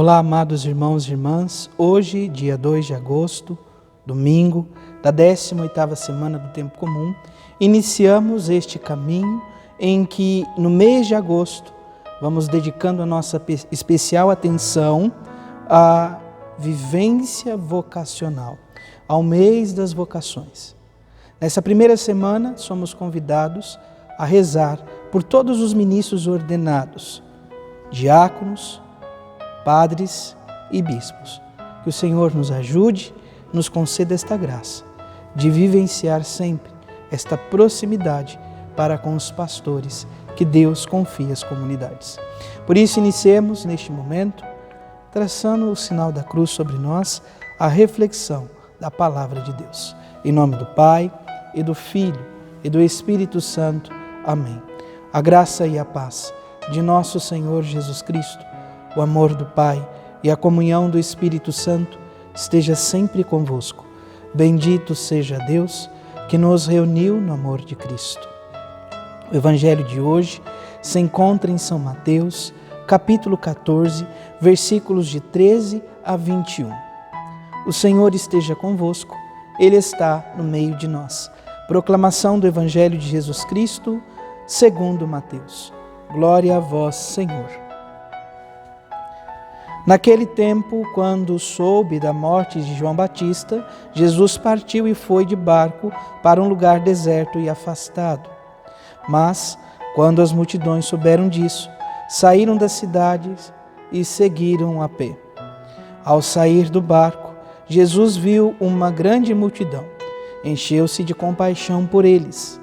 Olá, amados irmãos e irmãs. Hoje, dia 2 de agosto, domingo, da 18ª semana do Tempo Comum, iniciamos este caminho em que, no mês de agosto, vamos dedicando a nossa especial atenção à vivência vocacional, ao mês das vocações. Nessa primeira semana, somos convidados a rezar por todos os ministros ordenados, diáconos, padres e bispos. Que o Senhor nos ajude, nos conceda esta graça de vivenciar sempre esta proximidade para com os pastores que Deus confia às comunidades. Por isso, iniciemos neste momento, traçando o sinal da cruz sobre nós, a reflexão da Palavra de Deus. Em nome do Pai, e do Filho, e do Espírito Santo. Amém. A graça e a paz de nosso Senhor Jesus Cristo, o amor do Pai e a comunhão do Espírito Santo esteja sempre convosco. Bendito seja Deus que nos reuniu no amor de Cristo. O Evangelho de hoje se encontra em São Mateus, capítulo 14, versículos de 13 a 21. O Senhor esteja convosco, Ele está no meio de nós. Proclamação do Evangelho de Jesus Cristo, segundo Mateus. Glória a vós, Senhor. Naquele tempo, quando soube da morte de João Batista, Jesus partiu e foi de barco para um lugar deserto e afastado. Mas, quando as multidões souberam disso, saíram das cidades e seguiram a pé. Ao sair do barco, Jesus viu uma grande multidão, encheu-se de compaixão por eles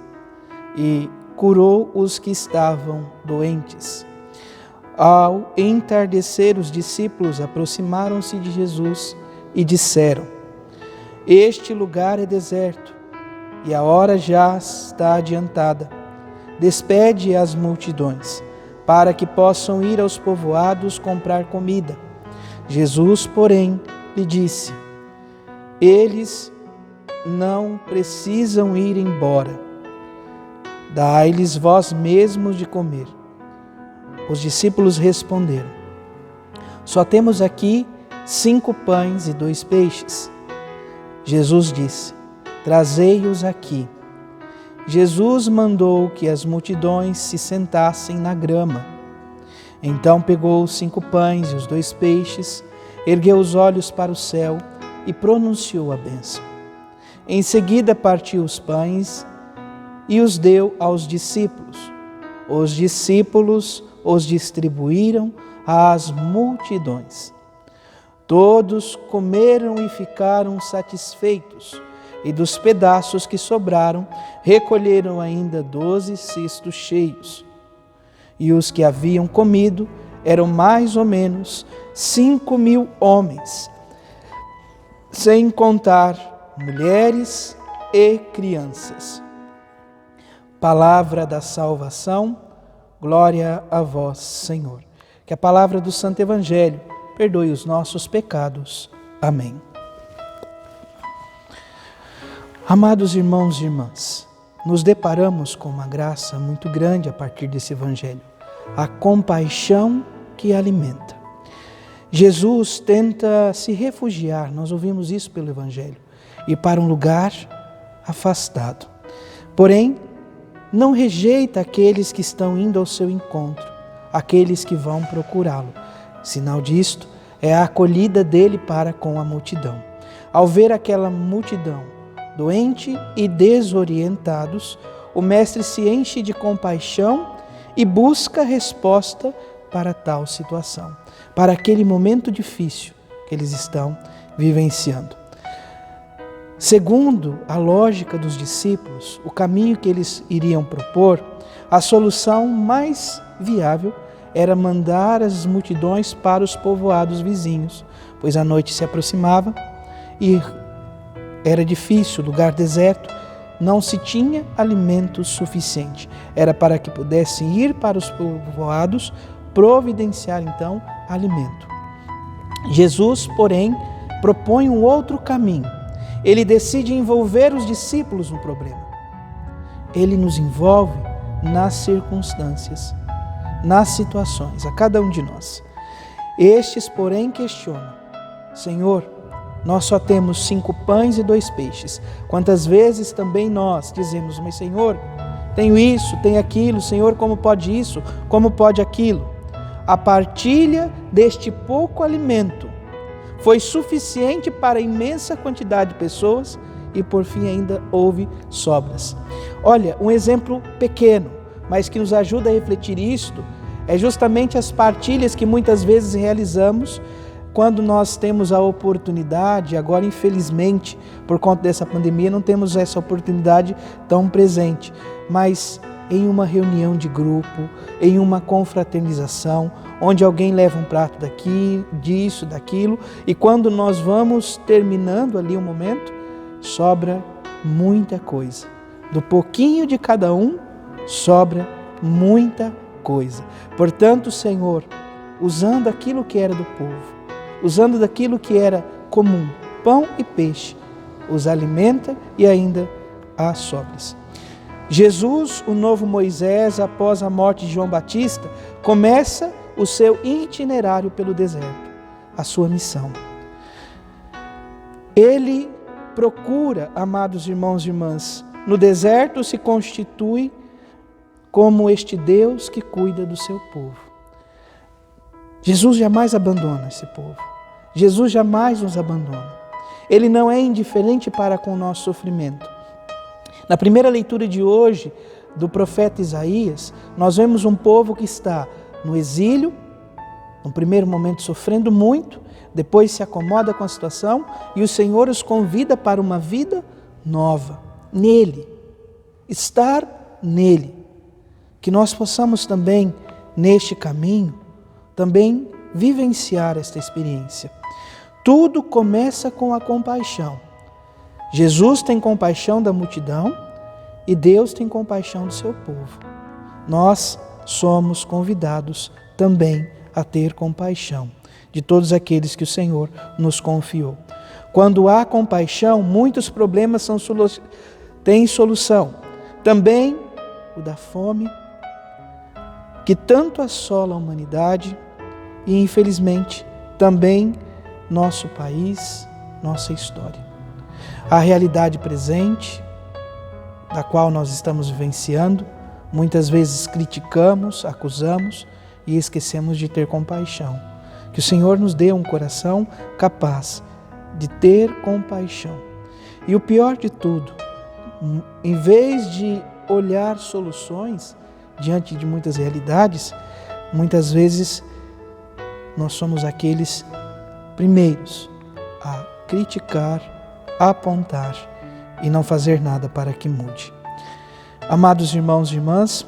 e curou os que estavam doentes. Ao entardecer, os discípulos aproximaram-se de Jesus e disseram: Este lugar é deserto e a hora já está adiantada. Despede as multidões, para que possam ir aos povoados comprar comida. Jesus, porém, lhe disse: Eles não precisam ir embora. Dai-lhes vós mesmos de comer. Os discípulos responderam: Só temos aqui 5 pães e 2 peixes. Jesus disse: Trazei-os aqui. Jesus mandou que as multidões se sentassem na grama. Então pegou os 5 pães e os 2 peixes, ergueu os olhos para o céu e pronunciou a bênção. Em seguida partiu os pães e os deu aos discípulos. Os discípulos os distribuíram às multidões. Todos comeram e ficaram satisfeitos, e dos pedaços que sobraram, recolheram ainda 12 cestos cheios. E os que haviam comido eram mais ou menos 5.000 homens, sem contar mulheres e crianças. Palavra da salvação. Glória a vós, Senhor. Que a palavra do Santo Evangelho perdoe os nossos pecados. Amém. Amados irmãos e irmãs, nos deparamos com uma graça muito grande a partir desse Evangelho. A compaixão que alimenta. Jesus tenta se refugiar, nós ouvimos isso pelo Evangelho, ir para um lugar afastado. Porém, não rejeita aqueles que estão indo ao seu encontro, aqueles que vão procurá-lo. Sinal disto é a acolhida dele para com a multidão. Ao ver aquela multidão doente e desorientados, o Mestre se enche de compaixão e busca resposta para tal situação, para aquele momento difícil que eles estão vivenciando. Segundo a lógica dos discípulos, o caminho que eles iriam propor, a solução mais viável era mandar as multidões para os povoados vizinhos, pois a noite se aproximava e era difícil, lugar deserto, não se tinha alimento suficiente. Era para que pudessem ir para os povoados, providenciar então alimento. Jesus, porém, propõe um outro caminho. Ele decide envolver os discípulos no problema. Ele nos envolve nas circunstâncias, nas situações, a cada um de nós. Estes, porém, questionam: Senhor, nós só temos 5 pães e 2 peixes. Quantas vezes também nós dizemos: mas Senhor, tenho isso, tenho aquilo, Senhor, como pode isso, como pode aquilo? A partilha deste pouco alimento foi suficiente para a imensa quantidade de pessoas e por fim ainda houve sobras. Olha, um exemplo pequeno, mas que nos ajuda a refletir isto, é justamente as partilhas que muitas vezes realizamos quando nós temos a oportunidade. Agora, infelizmente, por conta dessa pandemia, não temos essa oportunidade tão presente, mas em uma reunião de grupo, em uma confraternização, onde alguém leva um prato daqui, disso, daquilo, e quando nós vamos terminando ali o momento, sobra muita coisa. Do pouquinho de cada um, sobra muita coisa. Portanto, Senhor, usando aquilo que era do povo, usando daquilo que era comum, pão e peixe, os alimenta e ainda há sobras. Jesus, o novo Moisés, após a morte de João Batista, começa o seu itinerário pelo deserto, a sua missão. Ele procura, amados irmãos e irmãs, no deserto se constitui como este Deus que cuida do seu povo. Jesus jamais abandona esse povo. Jesus jamais nos abandona. Ele não é indiferente para com o nosso sofrimento. Na primeira leitura de hoje, do profeta Isaías, nós vemos um povo que está no exílio, no primeiro momento sofrendo muito, depois se acomoda com a situação e o Senhor os convida para uma vida nova, nele, estar nele. Que nós possamos também, neste caminho, também vivenciar esta experiência. Tudo começa com a compaixão. Jesus tem compaixão da multidão e Deus tem compaixão do seu povo. Nós somos convidados também a ter compaixão de todos aqueles que o Senhor nos confiou. Quando há compaixão, muitos problemas têm solução. Também o da fome, que tanto assola a humanidade e, infelizmente, também nosso país, nossa história. A realidade presente, da qual nós estamos vivenciando, muitas vezes criticamos, acusamos e esquecemos de ter compaixão. Que o Senhor nos dê um coração capaz de ter compaixão. E o pior de tudo, em vez de olhar soluções diante de muitas realidades, muitas vezes nós somos aqueles primeiros a criticar, a apontar e não fazer nada para que mude. Amados irmãos e irmãs,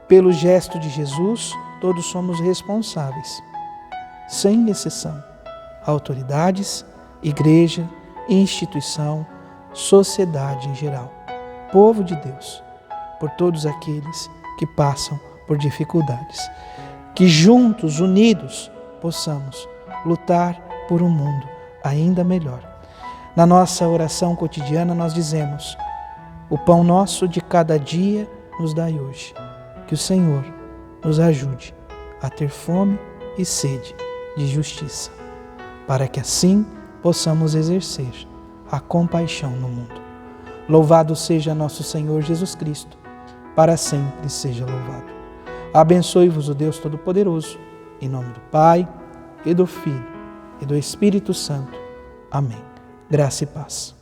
pelo gesto de Jesus, todos somos responsáveis, sem exceção. Autoridades, igreja, instituição, sociedade em geral, povo de Deus, por todos aqueles que passam por dificuldades. Que juntos, unidos, possamos lutar por um mundo ainda melhor. Na nossa oração cotidiana nós dizemos: o pão nosso de cada dia nos dai hoje. Que o Senhor nos ajude a ter fome e sede de justiça, para que assim possamos exercer a compaixão no mundo. Louvado seja nosso Senhor Jesus Cristo, para sempre seja louvado. Abençoe-vos o Deus Todo-Poderoso, em nome do Pai, e do Filho, e do Espírito Santo. Amém. Graça e paz.